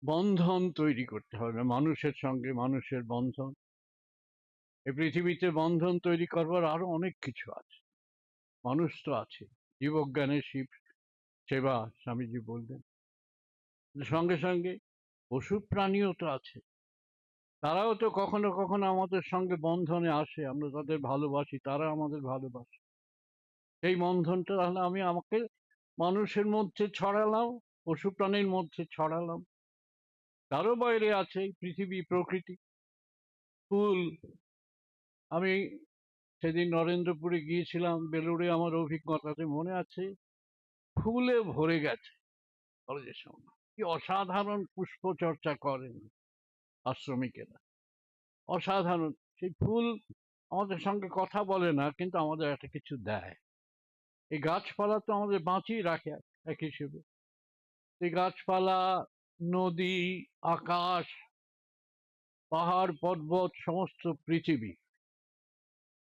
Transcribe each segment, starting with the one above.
বন্ধন তৈরি করতে হবে মানুষের সঙ্গে মানুষের বন্ধন। এই পৃথিবীতে বন্ধন তৈরি করবার আরো অনেক কিছু আছে। মানুষ তো আছে, জীবজ্ঞানের শিব সেবা স্বামীজি বললেন। সঙ্গে সঙ্গে পশু প্রাণীও তো আছে, তারাও তো কখনো কখনো আমাদের সঙ্গে বন্ধনে আসে, আমরা তাদের ভালোবাসি, তারা আমাদের ভালোবাসে। এই বন্ধনটা তাহলে আমি আমাকে মানুষের মধ্যে ছড়ালাম, পশু প্রাণীর মধ্যে ছড়ালাম, তারও বাইরে আছে পৃথিবী, প্রকৃতি, ফুল। আমি সেদিন নরেন্দ্রপুরে গিয়েছিলাম, বেলুড়ে, আমার অভিজ্ঞতাতে মনে আছে, ফুলে ভরে গেছে কলেজের সামনে। কি অসাধারণ পুষ্প চর্চা করেন আশ্রমিকেরা, অসাধারণ। সেই ফুল আমাদের সঙ্গে কথা বলে না, কিন্তু আমাদের একটা কিছু দেয়। এই গাছপালা তো আমাদের বাঁচিয়ে রাখে এক হিসেবে। এই গাছপালা, নদী, আকাশ, পাহাড় পর্বত, সমস্ত পৃথিবী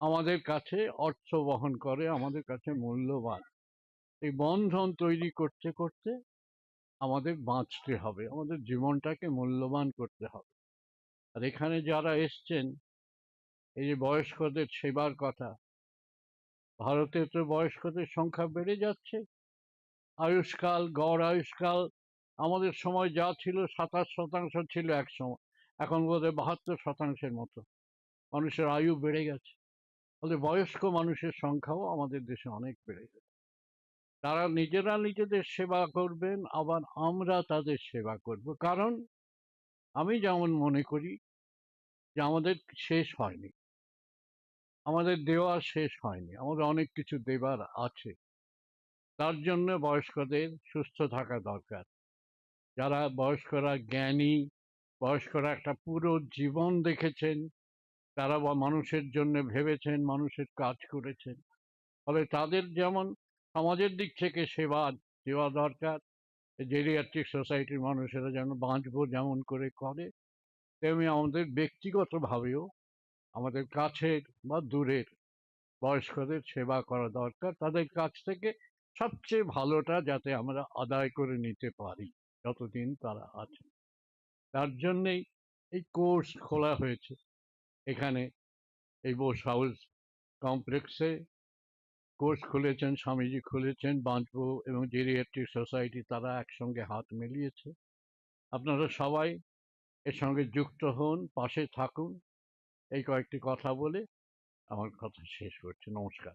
আমাদের কাছে অর্থ বহন করে, আমাদের কাছে মূল্যবান। এই বন্ধন তৈরি করতে করতে আমাদের বাঁচতে হবে, আমাদের জীবনটাকে মূল্যবান করতে হবে। আর এখানে যারা এসছেন, এই যে বয়স্কদের সেবার কথা, ভারতে তো বয়স্কদের সংখ্যা বেড়ে যাচ্ছে। আয়ুষ্কাল, গড় আয়ুষ্কাল আমাদের সময় যা ছিল 27% ছিল এক সময়, এখন বোধহয় 72%-এর মতো মানুষের আয়ু বেড়ে গেছে। ফলে বয়স্ক মানুষের সংখ্যাও আমাদের দেশে অনেক বেড়ে গেছে। তারা নিজেরা নিজেদের সেবা করবেন, আবার আমরা তাদের সেবা করব। কারণ আমি যেমন মনে করি যে আমাদের শেষ হয়নি, আমাদের দেওয়া শেষ হয়নি, আমাদের অনেক কিছু দেবার আছে। তার জন্য বয়স্কদের সুস্থ থাকা দরকার। যারা বয়স্করা জ্ঞানী, বয়স্করা একটা পুরো জীবন দেখেছেন, তারা মানুষের জন্য ভেবেছেন, মানুষের কাজ করেছেন। ফলে তাদের যেমন সমাজের দিক থেকে সেবা দেওয়া দরকার, জেরিয়াট্রিক সোসাইটির মানুষেরা যেন বাঁচবো যেমন করে করে, তেমনি আমাদের ব্যক্তিগতভাবেও আমাদের কাছের বা দূরের বয়স্কদের সেবা করা দরকার। তাদের কাছ থেকে সবচেয়ে ভালোটা যাতে আমরা আদায় করে নিতে পারি যতদিন তারা আছে। তার জন্যেই এই কোর্স খোলা হয়েছে এখানে, এই বোস হাউস কমপ্লেক্সে কোর্স খুলেছেন স্বামীজি, খুলেছেন বাঁচবো এবং জেরিয়াট্রিক সোসাইটি, তারা একসঙ্গে হাত মিলিয়েছে। আপনারা সবাই এর সঙ্গে যুক্ত হন, পাশে থাকুন। এই কয়েকটি কথা বলে আমার কথা শেষ করছি। নমস্কার।